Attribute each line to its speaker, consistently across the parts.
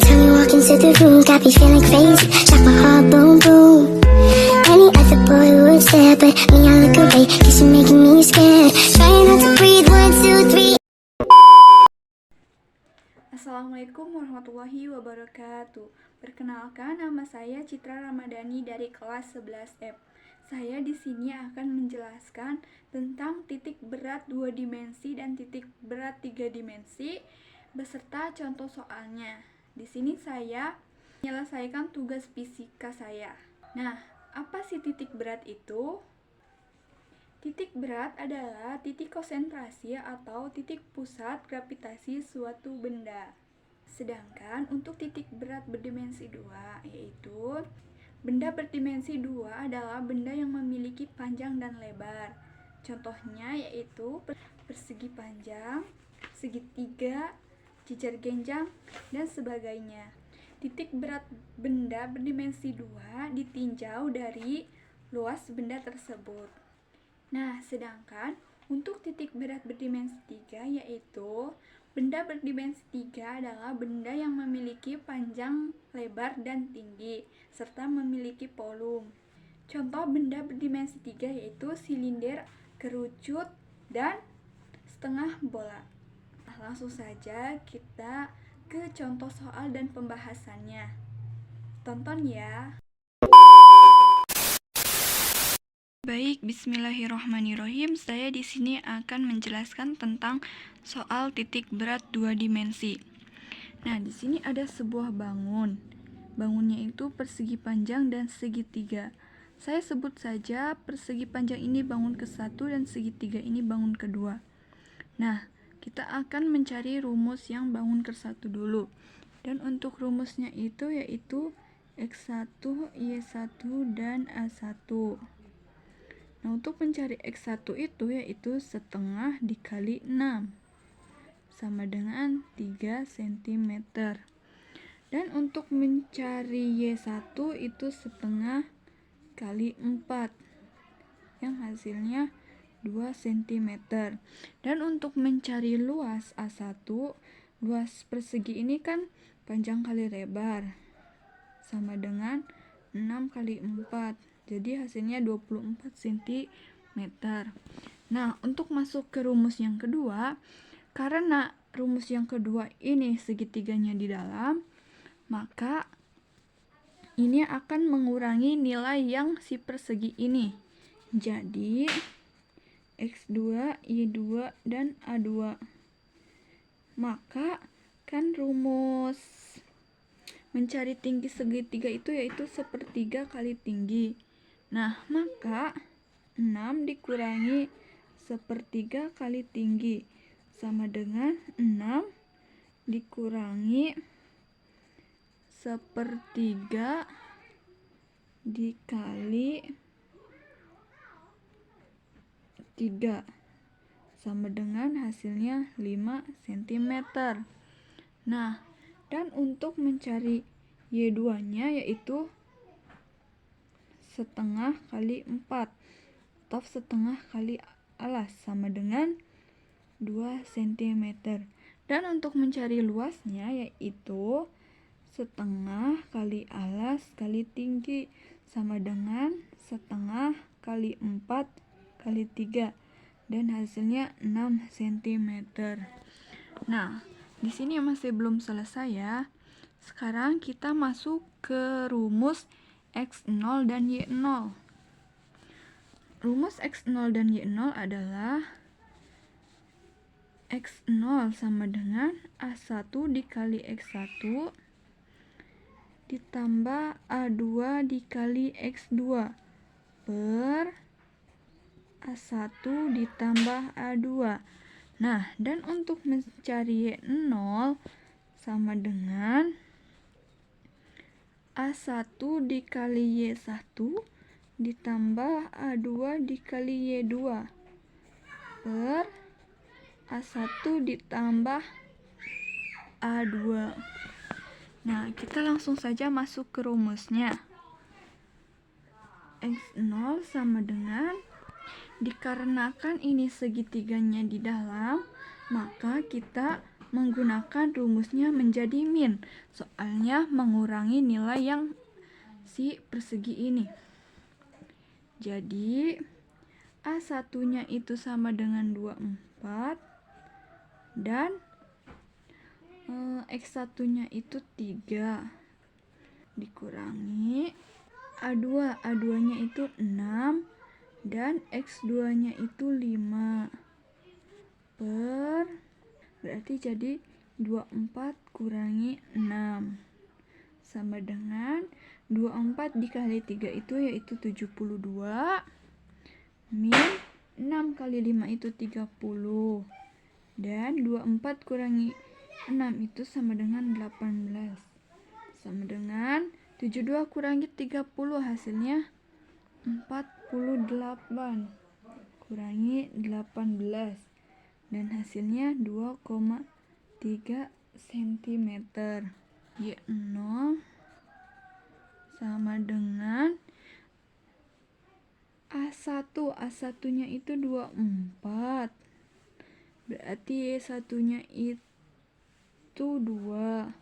Speaker 1: time you walk into the room, got me feeling crazy, like my heart boom boom. Any other boy would stare, but me I look away, cause you're making me scared. Trying not to breathe, 1, 2, 3.
Speaker 2: Assalamualaikum warahmatullahi wabarakatuh. Perkenalkan, nama saya Citra Ramadhani dari kelas 11F. Saya di sini akan menjelaskan tentang titik berat 2 dimensi dan titik berat 3 dimensi beserta contoh soalnya. Di sini saya menyelesaikan tugas fisika saya. Nah, apa sih titik berat itu? Titik berat adalah titik konsentrasi atau titik pusat gravitasi suatu benda. Sedangkan untuk titik berat berdimensi 2, yaitu benda berdimensi 2 adalah benda yang memiliki panjang dan lebar. Contohnya yaitu persegi panjang, segitiga, jejer genjang, dan sebagainya. Titik berat benda berdimensi 2 ditinjau dari luas benda tersebut. Nah, sedangkan untuk titik berat berdimensi 3 yaitu benda berdimensi 3 adalah benda yang memiliki panjang, lebar, dan tinggi, serta memiliki volume. Contoh benda berdimensi 3 yaitu silinder, kerucut, dan setengah bola. Nah, langsung saja kita ke contoh soal dan pembahasannya. Tonton ya. Baik, bismillahirrahmanirrahim. Saya di sini akan menjelaskan tentang soal titik berat 2 dimensi. Nah, di sini ada sebuah bangun. Bangunnya itu persegi panjang dan segitiga. Saya sebut saja persegi panjang ini bangun ke-1 dan segitiga ini bangun kedua. Nah, kita akan mencari rumus yang bangun ke-1 dulu. Dan untuk rumusnya itu yaitu X1, Y1, dan A1. Nah, untuk mencari X1 itu yaitu setengah dikali 6 sama dengan 3 cm. Dan untuk mencari Y1 itu setengah kali 4 yang hasilnya 2 cm. Dan untuk mencari luas A1, luas persegi ini kan panjang kali lebar sama dengan 6 kali 4. Jadi hasilnya 24 cm. Nah, untuk masuk ke rumus yang kedua, karena rumus yang kedua ini segitiganya di dalam, maka ini akan mengurangi nilai yang si persegi ini. Jadi X2, Y2, dan A2. Maka kan rumus mencari tinggi segitiga itu yaitu sepertiga kali tinggi. Nah, maka 6 dikurangi sepertiga kali tinggi sama dengan 6 dikurangi sepertiga dikali 3 sama dengan hasilnya 5 cm. Nah, dan untuk mencari Y2-nya yaitu setengah kali 4 atau setengah kali alas sama dengan 2 cm. Dan untuk mencari luasnya yaitu setengah kali alas kali tinggi sama dengan setengah kali 4 kali 3 dan hasilnya 6 cm. Nah, di sini masih belum selesai ya. Sekarang kita masuk ke rumus X0 dan Y0. Rumus X0 dan Y0 adalah X0 sama dengan A1 dikali X1 ditambah A2 dikali X2 per A1 ditambah A2. Nah, dan untuk mencari Y0 sama dengan A1 dikali Y1 ditambah A2 dikali Y2 per A1 ditambah A2. Nah, kita langsung saja masuk ke rumusnya. X0 sama dengan, dikarenakan ini segitiganya di dalam, maka kita menggunakan rumusnya menjadi min. Soalnya mengurangi nilai yang si persegi ini. Jadi A1-nya itu sama dengan 24 dan X1-nya itu 3 dikurangi A2-nya itu 6 dan X2-nya itu 5 berarti jadi 24 kurangi 6 sama dengan 24 dikali 3 itu yaitu 72 min 6 kali 5 itu 30 dan 24 kurangi 6 itu sama dengan 18 sama dengan 72 kurangi 30 hasilnya 48 kurangi 18 dan hasilnya 2,3 cm. Y0 sama dengan A1-nya itu 24 berarti Y1-nya itu 2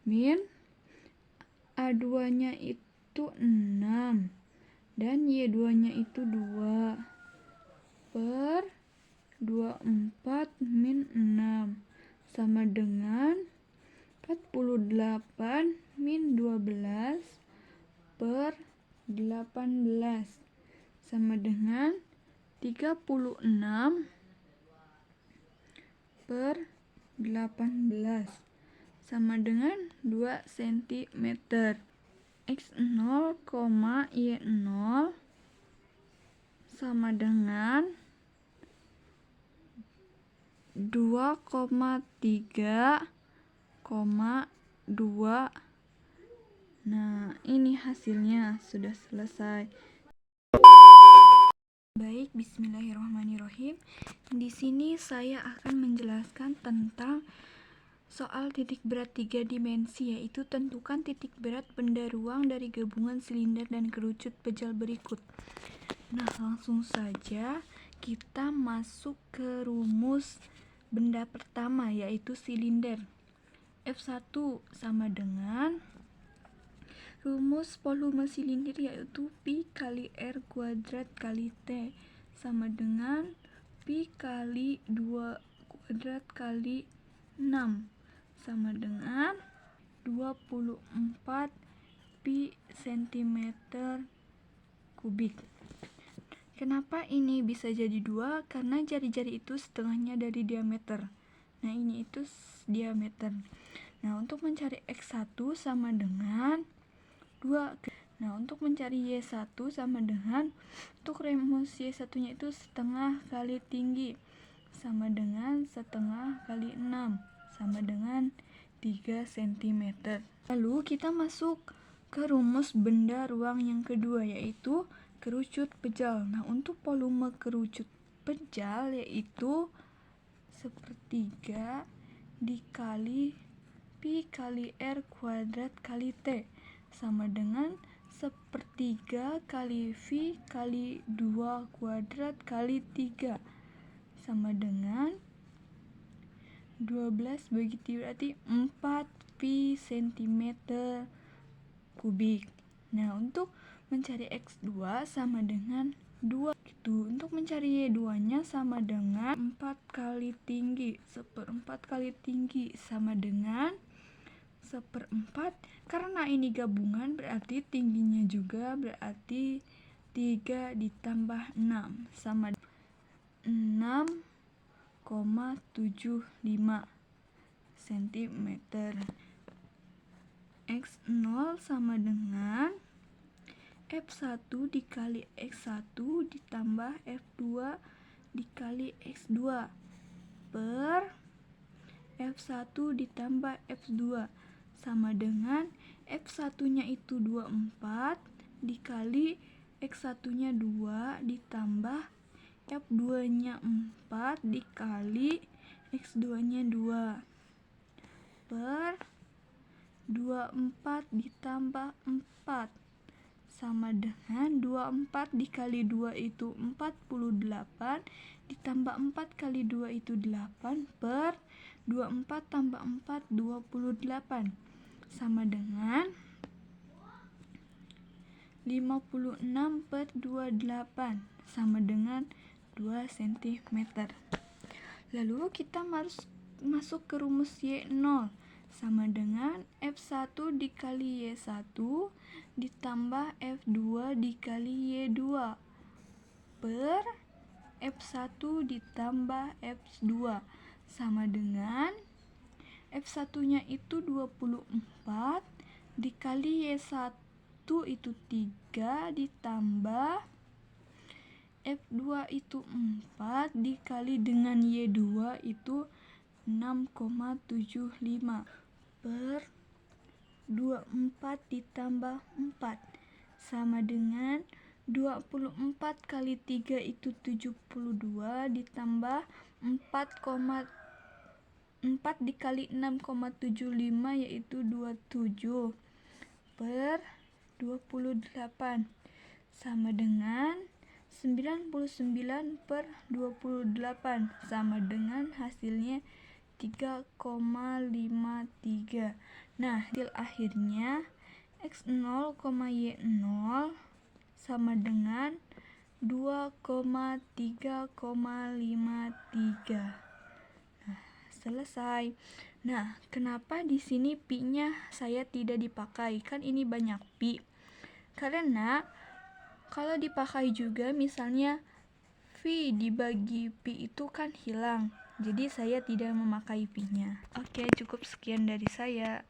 Speaker 2: min A2-nya itu 6 dan Y2-nya itu 2 per 24 min 6 sama dengan 48 min 12 per 18 sama dengan 36 per 18 sama dengan 2 cm. X0, Y0 sama dengan 2,3,2. Nah, ini hasilnya sudah selesai. Baik, bismillahirrahmanirrahim. Di sini saya akan menjelaskan tentang soal titik berat 3 dimensi, yaitu tentukan titik berat benda ruang dari gabungan silinder dan kerucut pejal berikut. Nah, langsung saja kita masuk ke rumus benda pertama, yaitu silinder. F1 sama dengan rumus volume silinder, yaitu Pi kali R kuadrat kali T sama dengan Pi kali 2 kuadrat kali 6 sama dengan 24 Pi cm kubik. Kenapa ini bisa jadi 2? Karena jari-jari itu setengahnya dari diameter. Nah, ini itu diameter. Nah, untuk mencari X1 sama dengan 2. Nah, untuk mencari Y1 sama dengan, untuk rumus Y1-nya itu setengah kali tinggi sama dengan setengah kali 6 sama dengan 3 cm. Lalu kita masuk ke rumus benda ruang yang kedua, yaitu kerucut pejal. Nah, untuk volume kerucut pejal yaitu sepertiga dikali Pi kali R kuadrat kali T sama dengan sepertiga kali V kali 2 kuadrat kali 3 sama dengan 12 bagi 3 berarti 4 Pi cm kubik. Nah, untuk mencari X2 sama dengan 2 gitu. Untuk mencari Y2-nya sama dengan 4 kali tinggi, seperempat kali tinggi sama dengan seperempat. Karena ini gabungan berarti tingginya juga berarti 3 ditambah 6 sama 6,75 cm. X0 sama dengan F1 dikali X1 ditambah F2 dikali X2 per F1 ditambah F2 sama dengan F1-nya itu 24 dikali X1-nya 2 ditambah F2-nya 4 dikali X2-nya 2 per 24 ditambah 4 sama dengan 24 dikali 2 itu 48 ditambah 4 kali 2 itu 8 per 24 tambah 4 28 sama dengan 56 per 28 sama dengan 2 cm. Lalu kita masuk ke rumus Y0 sama dengan F1 dikali Y1 ditambah F2 dikali Y2 per F1 ditambah F2 sama dengan F1 nya itu 24 dikali Y1 itu 3 ditambah F2 itu 4 dikali dengan Y2 itu 6,75 per 24 ditambah 4 sama dengan 24 kali 3 itu 72 ditambah 4 dikali 6,75 yaitu 27 per 28 sama dengan 99 per 28 sama dengan hasilnya 3,53. Nah, hasil akhirnya X0, Y0 sama dengan 2,3,53. Nah, selesai. Nah, kenapa di sini pi-nya saya tidak dipakai? Kan ini banyak pi. Karena kalau dipakai juga misalnya V dibagi pi itu kan hilang. Jadi saya tidak memakai pi-nya. Oke, cukup sekian dari saya.